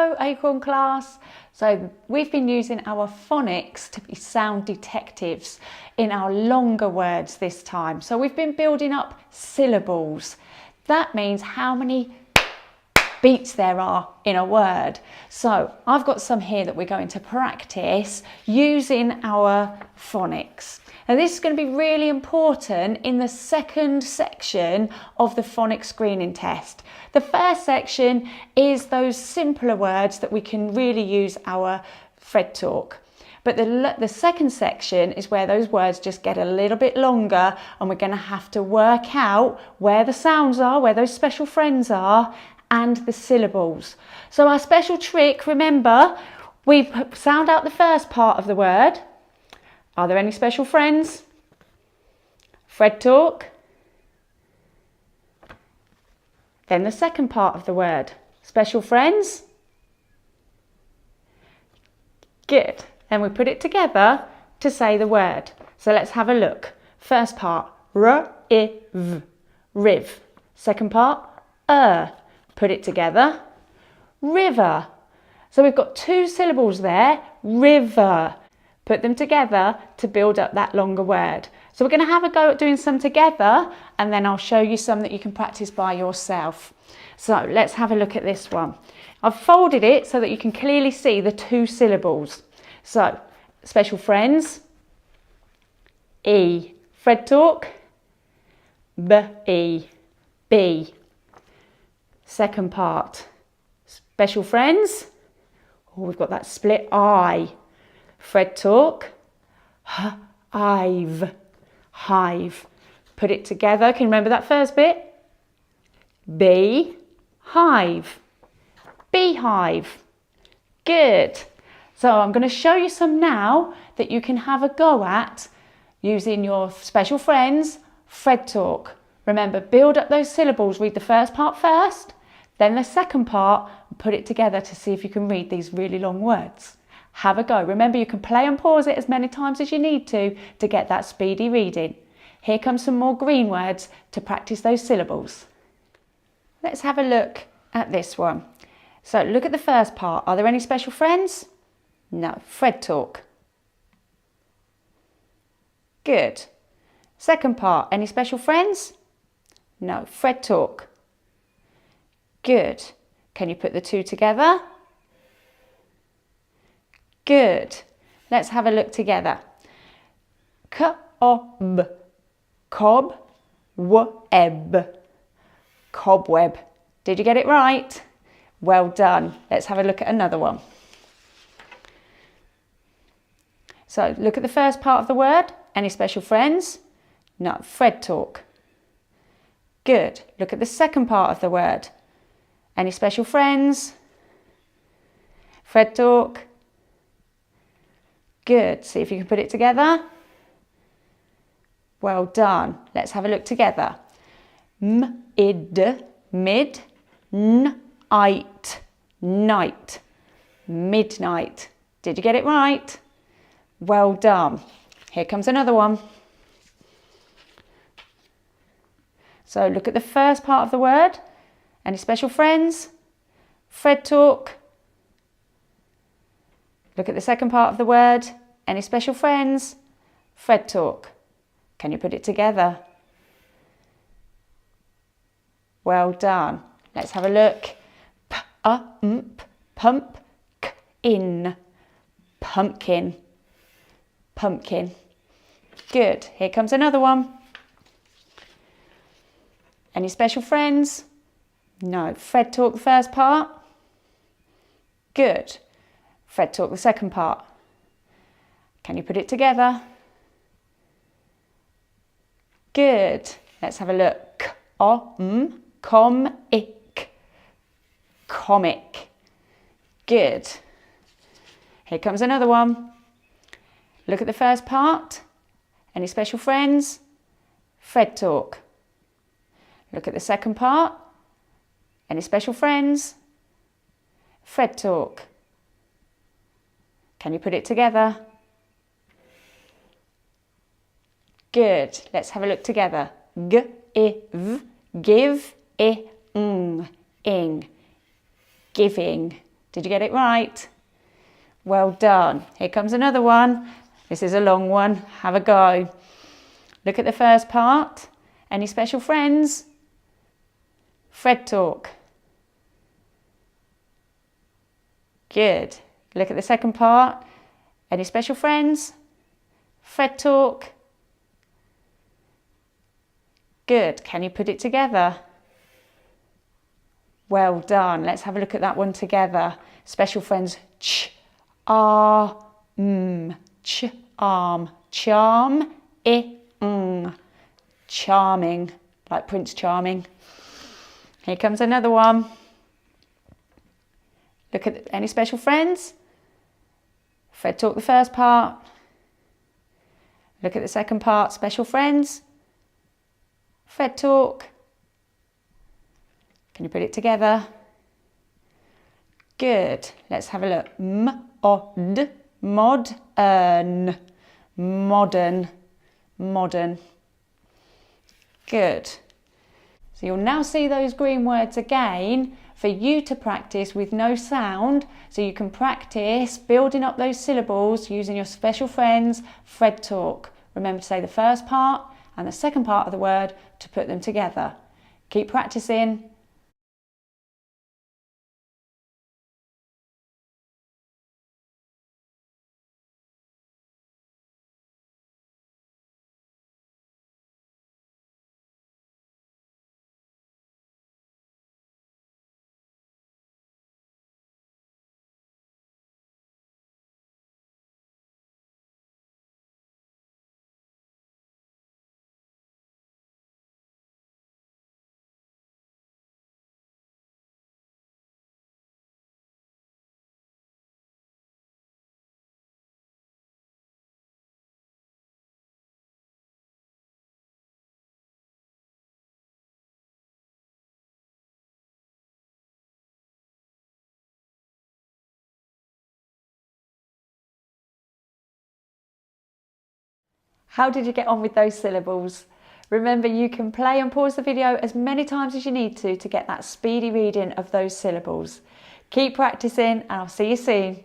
Hello Acorn class. So we've been using our phonics to be sound detectives in our longer words this time. So we've been building up syllables. That means how many beats there are in a word. So I've got some here that we're going to practice using our phonics. Now this is going to be really important in the second section of the phonics screening test. The first section is those simpler words that we can really use our Fred talk. But the second section is where those words just get a little bit longer and we're going to have to work out where the sounds are, where those special friends are, and the syllables. So our special trick, remember, we sound out the first part of the word. Are there any special friends? Fred talk. Then the second part of the word. Special friends. Good. Then we put it together to say the word. So let's have a look. First part, r-i-v, riv. Second part, put it together, river. So we've got two syllables there, river. Put them together to build up that longer word. So we're going to have a go at doing some together and then I'll show you some that you can practice by yourself. So let's have a look at this one. I've folded it so that you can clearly see the two syllables. So, special friends, E. Fred talk, B-E, B. Second part, special friends, oh, we've got that split I. Fred talk, H-I-V, hive. Put it together, can you remember that first bit? B, hive, beehive. Good. So I'm going to show you some now that you can have a go at using your special friends, Fred talk. Remember, build up those syllables, read the first part first, then the second part, and put it together to see if you can read these really long words. Have a go. Remember, you can play and pause it as many times as you need to get that speedy reading. Here comes some more green words to practice those syllables. Let's have a look at this one. So look at the first part. Are there any special friends? No. Fred talk. Good. Second part. Any special friends? No. Fred talk. Good. Can you put the two together? Good. Let's have a look together. Cob. Cob. Web. Cobweb. Did you get it right? Well done. Let's have a look at another one. So look at the first part of the word. Any special friends? No. Fred talk. Good. Look at the second part of the word. Any special friends? Fred talk. Good. See if you can put it together. Well done. Let's have a look together. Mid, mid, night, night, midnight. Did you get it right? Well done. Here comes another one. So look at the first part of the word. Any special friends? Fred talk. Look at the second part of the word. Any special friends? Fred talk. Can you put it together? Well done. Let's have a look. Pump, in, pumpkin, pumpkin. Good. Here comes another one. Any special friends? No. Fred talk the first part. Good. Fred talk the second part. Can you put it together? Good. Let's have a look. Comic. Comic. Good. Here comes another one. Look at the first part. Any special friends? Fred talk. Look at the second part. Any special friends? Fred talk. Can you put it together? Good. Let's have a look together. Give, ing, giving, Did you get it right? Well done. Here comes another one. This is a long one. Have a go. Look at the first part. Any special friends? Fred talk. Good. Look at the second part. Any special friends? Fred talk. Good. Can you put it together? Well done. Let's have a look at that one together. Special friends. Ch, ar, ch, arm, charm, charming, like Prince Charming. Here comes another one. Look at any special friends? Fred talk the first part. Look at the second part. Special friends? Fred talk. Can you put it together? Good. Let's have a look. M-O-D, mod-ern, modern, modern. Good. So you'll now see those green words again for you to practice with no sound, so you can practice building up those syllables using your special friends, Fred talk. Remember to say the first part and the second part of the word to put them together. Keep practicing. How did you get on with those syllables? Remember, you can play and pause the video as many times as you need to get that speedy reading of those syllables. Keep practicing and I'll see you soon.